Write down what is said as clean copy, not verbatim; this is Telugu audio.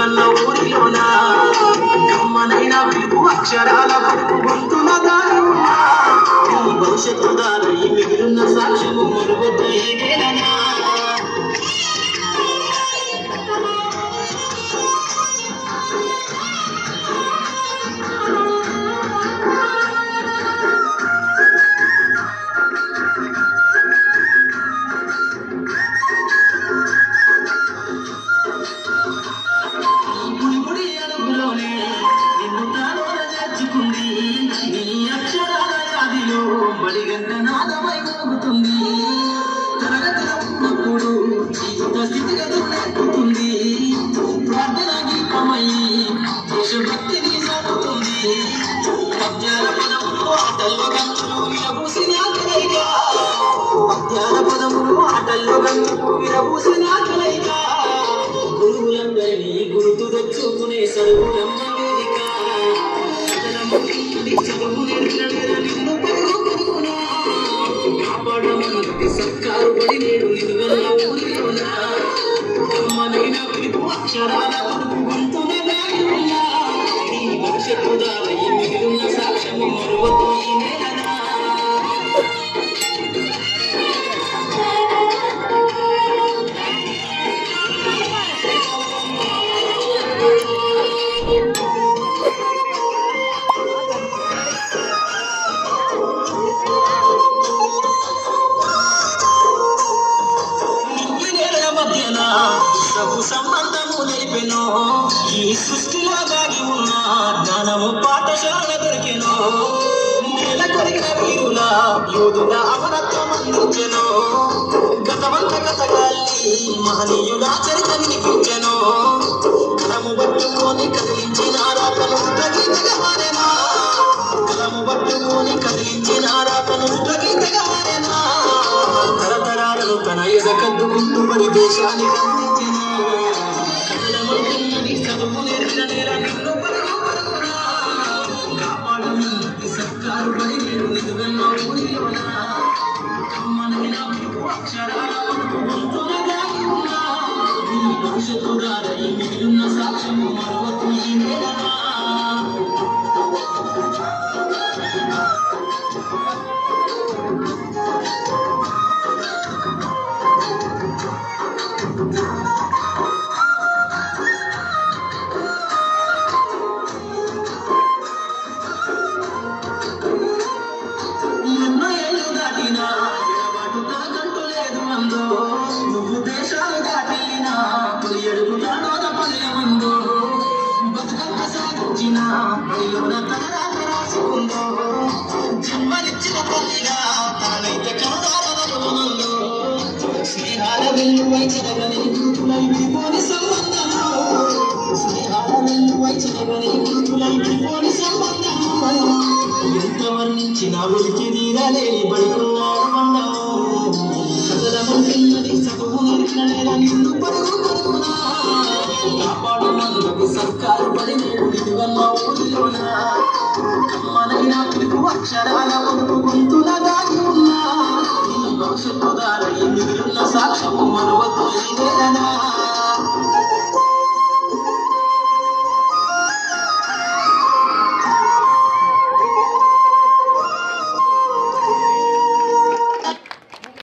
నిలువన్న ఊరిలోన కమ్మనైన పిలుపు అక్షరాల పలుకు గొంతుల దారి ఉన్నా భవిష్యత్తు దారి మిగిలిన సాక్ష్యము మరువద్దు ఏదేనా బడిగంట నాదమై మోగుతుంది తరగతిలో ఉన్నప్పుడు జీవిత స్థితిగతులు నేర్పుతుంది ప్రార్థన గీతమై దేశభక్తిని సాగుతుంది పద్యాల పదములు ఆటల్లో గంతులు విరబూసిన కలయిగా పద్యాల పదములు ఆటల్లో గంతులు విరబూసిన కలయిగా గురువులందరినీ గుర్తు తెచ్చుకునే సరుకులమ్మ వేదిక చదువు నిన్ను కాపాడమన్నది సర్కారు బడి నేడు నిలువన్న ఊరిలోన కమ్మనైన పిలుపు అక్షరాల పలుకు గొంతుల దారి ఉన్నా నీ భవిష్యత్తు దారి మిగిలిన సాక్ష్యము మరువద్దు ఈ నేలనా ప్రభు సంబంధము నేర్పెను ఈ సృష్టిలో దాగి ఉన్న జ్ఞానము పాఠశాల దొరికెను నేల కొరిగిన వీరుల యోధుల అమరత్వం అందించెను గతమంత గతగాల్ని మహనీయుల చరిత వినిపించెను కలము పట్టుకొని కదిలించిన రాతను గీతగా మారేనా కలము పట్టుకొని కదిలించిన రాతను గీతగా మారేనా తరతరాలను తన ఎద కద్దుకుంటూ దేశానికి అందించిన చదువు నేర్చిన నేర నిన్ను కాపాడమన్నది సర్కారు బడి నేడు నిలువన్న ఊరిలోన కమ్మనైన పిలుపు అక్షరాల పలుకు గొంతుల దారి ఉన్నా నీ భవిష్యత్తు దారి మిగిలిన సాక్ష్యము మరువద్దు ఈ నేలనా నువ్వు దేశాలు దాటినా తొలి అడుగుతానో తప్పలే ముందు బతుకమ్మ సాగించిన బడిలోన తలరాత రాసుకుందో జన్మనిచ్చిన తల్లిగా తానైతే కనరాలనుకుందో స్నేహాల వెల్లువై చెరగని గురుతులై విడిపోని సంబంధము స్నేహాల వెల్లువై చెరగని గురుతులై విడిపోని సంబంధము ఎంత వర్ణించిన వెలికి తీరలేని బడికున్నాడు మండము చదువు నేర్చిన నేల నిన్ను పరుగు పరుగునా కాపాడమన్నది సర్కారు బడి నేడు నిలువన్న ఊరిలోన కమ్మనైన పిలుపు అక్షరాల పలుకు గొంతుల దాగి ఉన్నా నీ భవిష్యత్తు దారి మిగిలిన సాక్ష్యము మరువద్దు ఈ నేలనా